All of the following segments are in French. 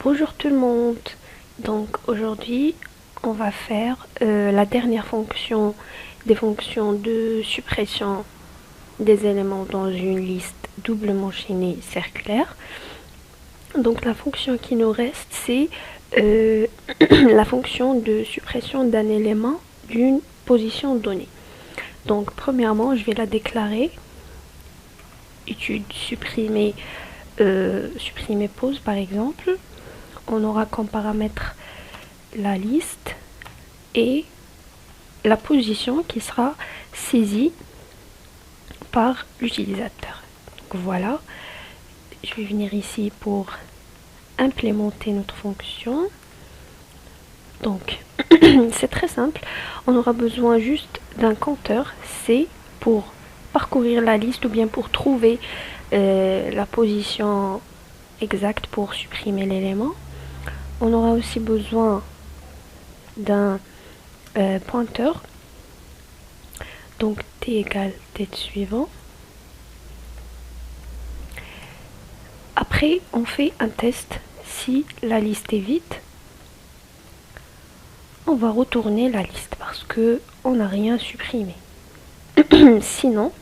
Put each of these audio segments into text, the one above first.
Bonjour tout le monde. Donc aujourd'hui on va faire la dernière fonction des fonctions de suppression des éléments dans une liste doublement chaînée circulaire. Donc la fonction qui nous reste, c'est la fonction de suppression d'un élément d'une position donnée. Donc premièrement, je vais la déclarer. Étude supprimer, supprimer pause par exemple. On aura comme paramètre la liste et la position qui sera saisie par l'utilisateur. Donc voilà, je vais venir ici pour implémenter notre fonction. Donc c'est très simple, on aura besoin juste d'un compteur C pour parcourir la liste ou bien pour trouver la position exacte pour supprimer l'élément. On aura aussi besoin d'un pointeur, donc t égale tête suivant. Après on fait un test. Si la liste est vide, on va retourner la liste parce que on n'a rien supprimé. sinon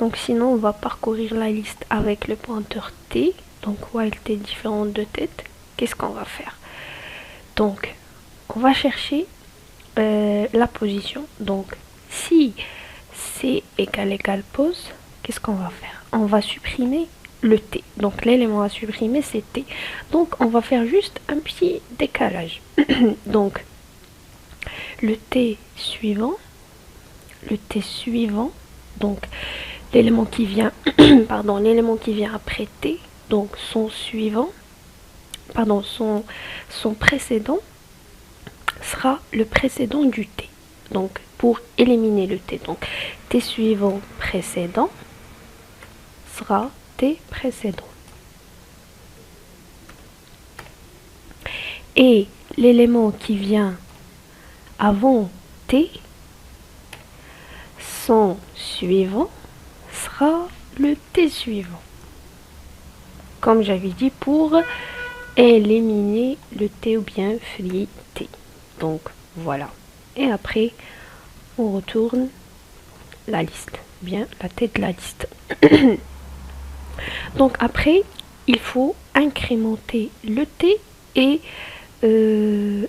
on va parcourir la liste avec le pointeur t, donc while t différente de tête. Qu'est-ce qu'on va faire? Donc on va chercher la position. Donc si c égale pause, qu'est-ce qu'on va faire? On va supprimer le t. Donc l'élément à supprimer c'est t. Donc on va faire juste un petit décalage. Donc le t suivant, donc l'élément qui vient l'élément qui vient après t, donc son précédent sera le précédent du t. Donc pour éliminer le t, donc t suivant précédent sera t précédent. Et l'élément qui vient avant t, son suivant sera le t suivant. Comme j'avais dit, pour éliminer le t ou bien free t. Donc voilà. Et après, on retourne la liste, bien la tête de la liste. Donc après, il faut incrémenter le t et le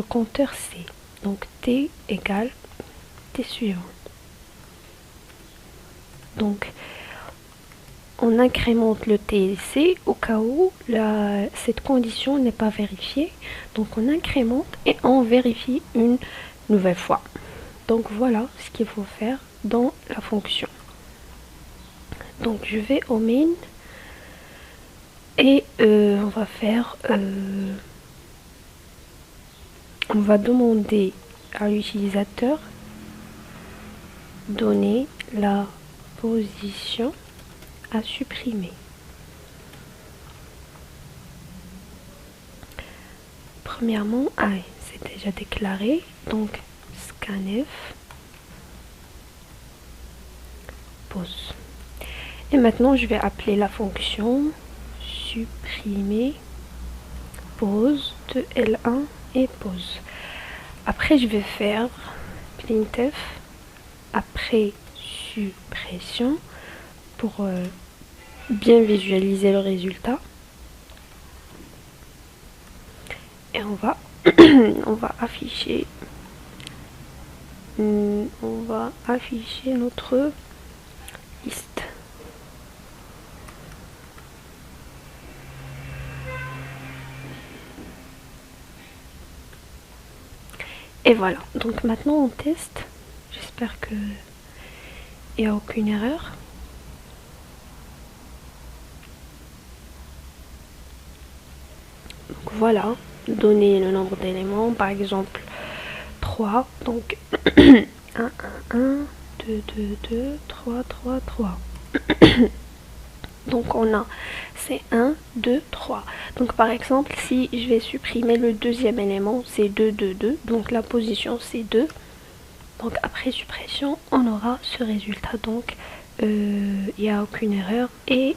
compteur c. Donc t égale t suivant. Donc on incrémente le t et c au cas où cette condition n'est pas vérifiée. Donc on incrémente et on vérifie une nouvelle fois. Donc voilà ce qu'il faut faire dans la fonction. Donc je vais au main et on va faire on va demander à l'utilisateur donner la position à supprimer. Premièrement, c'est déjà déclaré, donc scanf pause. Et maintenant je vais appeler la fonction supprimer pause de L1 et pause. Après je vais faire printf après suppression pour bien visualiser le résultat. Et on va afficher notre liste. Et voilà, donc maintenant on teste. J'espère que il n'y a aucune erreur. Donc voilà, donner le nombre d'éléments, par exemple 3, donc 1, 1, 1, 2, 2, 2, 3, 3, 3. Donc on a c'est 1, 2, 3. Donc par exemple, si je vais supprimer le deuxième élément, c'est 2, 2, 2. Donc la position c'est 2. Donc après suppression, on aura ce résultat. Donc il n'y a aucune erreur et